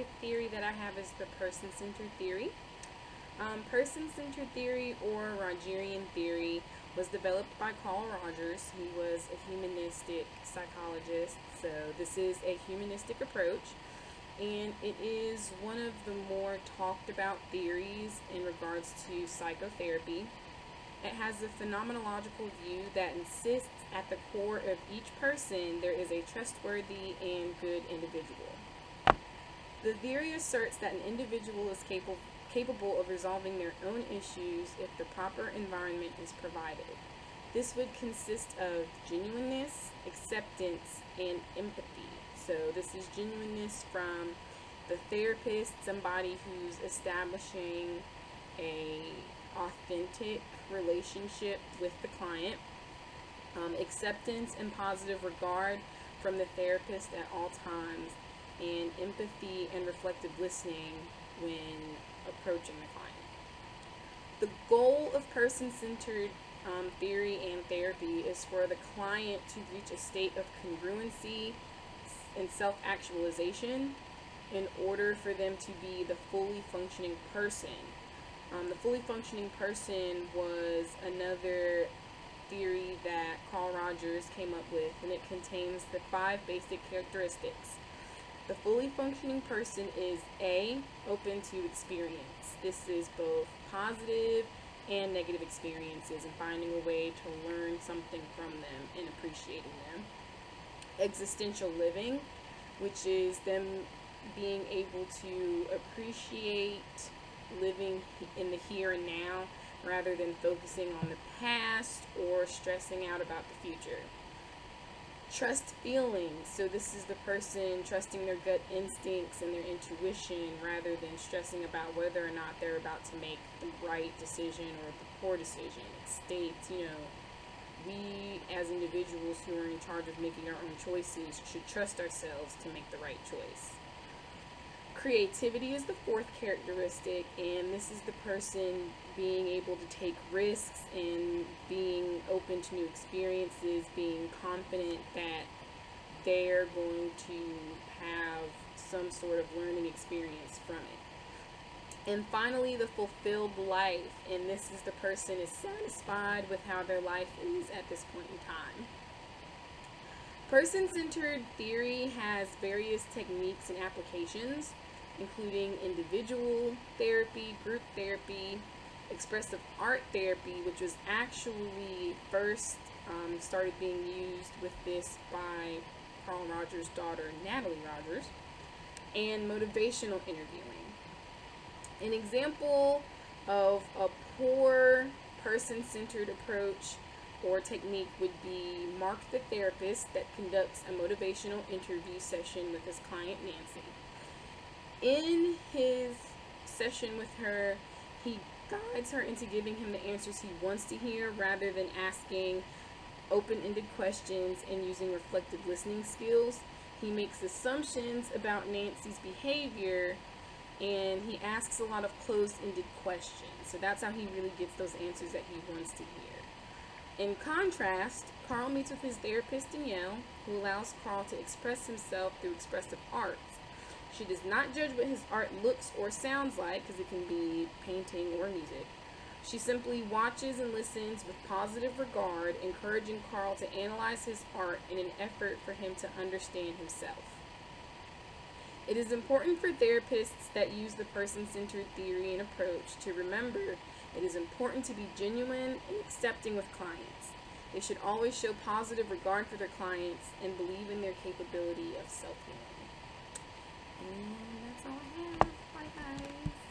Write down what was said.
other theory that I have is the person-centered theory. Person-centered theory, or Rogerian theory, was developed by Carl Rogers. He was a humanistic psychologist, so this is a humanistic approach, and it is one of the more talked about theories in regards to psychotherapy. It has a phenomenological view that insists at the core of each person there is a trustworthy and good individual. The theory asserts that an individual is capable of resolving their own issues if the proper environment is provided. This would consist of genuineness, acceptance, and empathy. So this is genuineness from the therapist, somebody who's establishing a authentic relationship with the client. Acceptance and positive regard from the therapist at all times, and empathy and reflective listening when approaching the client. The goal of person-centered theory and therapy is for the client to reach a state of congruency and self-actualization in order for them to be the fully functioning person. The fully functioning person was another theory that Carl Rogers came up with, and it contains the 5 basic characteristics. The fully functioning person is A, open to experience. This is both positive and negative experiences and finding a way to learn something from them and appreciating them. Existential living, which is them being able to appreciate living in the here and now rather than focusing on the past or stressing out about the future. Trust feelings, so this is the person trusting their gut instincts and their intuition rather than stressing about whether or not they're about to make the right decision or the poor decision. It states, we as individuals who are in charge of making our own choices should trust ourselves to make the right choice. Creativity is the 4th characteristic, and this is the person being able to take risks and being open to new experiences, being confident that they're going to have some sort of learning experience from it. And finally, the fulfilled life, and this is the person is satisfied with how their life is at this point in time. Person-centered theory has various techniques and applications, including individual therapy, group therapy, expressive art therapy, which was actually first started being used with this by Carl Rogers' daughter, Natalie Rogers, and motivational interviewing. An example of a poor person-centered approach or technique would be Mark the therapist that conducts a motivational interview session with his client Nancy. In his session with her, he guides her into giving him the answers he wants to hear rather than asking open-ended questions and using reflective listening skills. He makes assumptions about Nancy's behavior, and he asks a lot of closed-ended questions. So that's how he really gets those answers that he wants to hear. In contrast, Carl meets with his therapist Danielle, who allows Carl to express himself through expressive arts. She does not judge what his art looks or sounds like, because it can be painting or music. She simply watches and listens with positive regard, encouraging Carl to analyze his art in an effort for him to understand himself. It is important for therapists that use the person-centered theory and approach to remember it is important to be genuine and accepting with clients. They should always show positive regard for their clients and believe in their capability of self-healing. And that's all I have. Bye, guys.